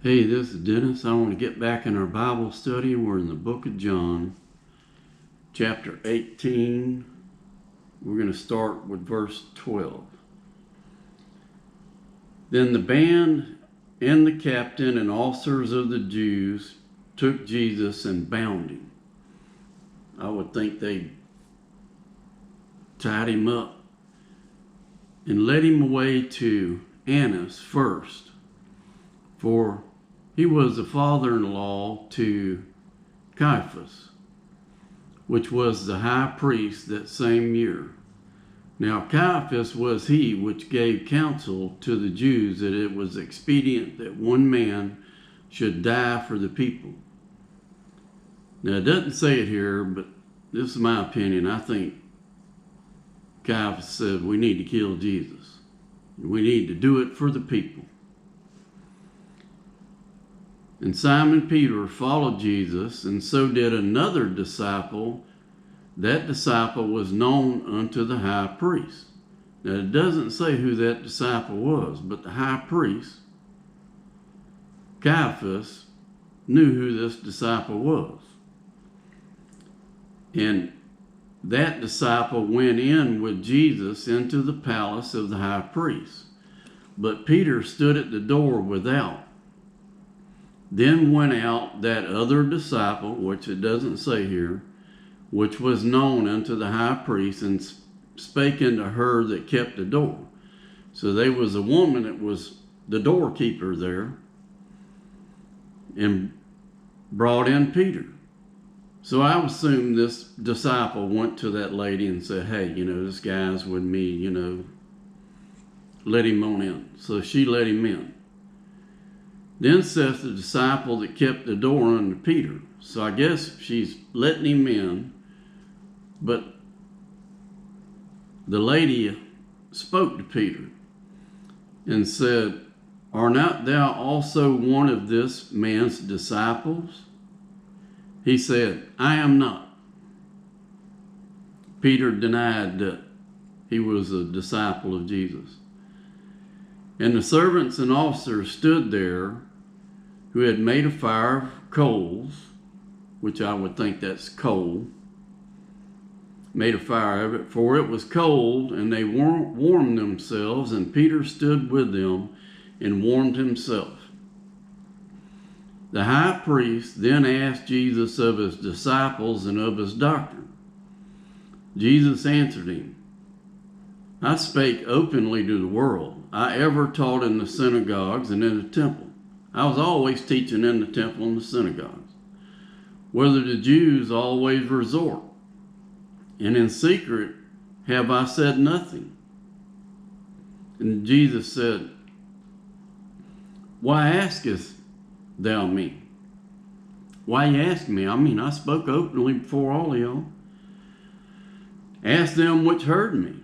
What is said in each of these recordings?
Hey, this is Dennis. I want to get back in our Bible study. We're in the book of John, chapter 18. We're going to start with verse 12. Then the band and the captain and officers of the Jews took Jesus and bound him. I would think they tied him up and led him away to Annas first, for he was the father-in-law to Caiaphas, which was the high priest that same year. Now Caiaphas was he which gave counsel to the Jews that it was expedient that one man should die for the people. Now it doesn't say it here, but this is my opinion. I think Caiaphas said we need to kill Jesus. We need to do it for the people. And Simon Peter followed Jesus, and so did another disciple. That disciple was known unto the high priest. Now it doesn't say who that disciple was, but the high priest, Caiaphas, knew who this disciple was. And that disciple went in with Jesus into the palace of the high priest. But Peter stood at the door without. Then went out that other disciple, which it doesn't say here, which was known unto the high priest, and spake unto her that kept the door. So there was a woman that was the doorkeeper there, and brought in Peter. So I assume this disciple went to that lady and said, hey, this guy's with me, let him on in. So she let him in. Then saith the disciple that kept the door unto Peter. So I guess she's letting him in, but the lady spoke to Peter and said, art not thou also one of this man's disciples? He said, I am not. Peter denied that he was a disciple of Jesus. And the servants and officers stood there, who had made a fire of coals, which I would think that's coal, made a fire of it, for it was cold, and they warmed themselves, and Peter stood with them and warmed himself. The high priest then asked Jesus of his disciples and of his doctrine. Jesus answered him, I spake openly to the world. I ever taught in the synagogues and in the temple. I was always teaching in the temple and the synagogues, whether the Jews always resort. And in secret have I said nothing. And Jesus said, why askest thou me? Why you ask me? I spoke openly before all of y'all. Ask them which heard me,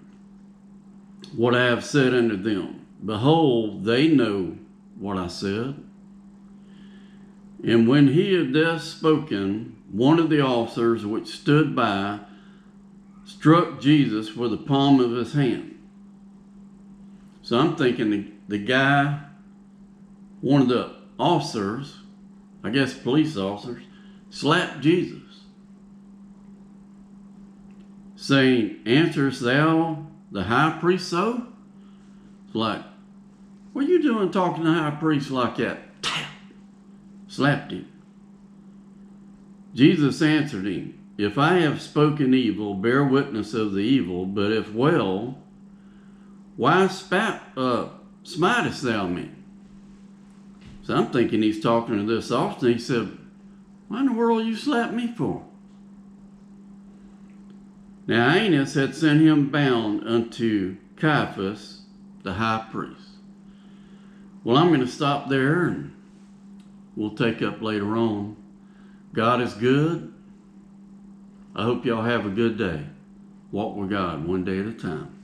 what I have said unto them. Behold, they know what I said. And when he had thus spoken, one of the officers which stood by struck Jesus with the palm of his hand. So I'm thinking the guy, one of the officers, I guess police officers, slapped Jesus, saying, answerest thou the high priest so? It's like, what are you doing talking to the high priest like that? Slapped him. Jesus answered him, if I have spoken evil, bear witness of the evil, but if well, why smitest thou me? So I'm thinking he's talking to this officer. He said, why in the world you slap me for? Now Annas had sent him bound unto Caiaphas, the high priest. Well, I'm going to stop there, and we'll take up later on. God is good. I hope y'all have a good day. Walk with God one day at a time.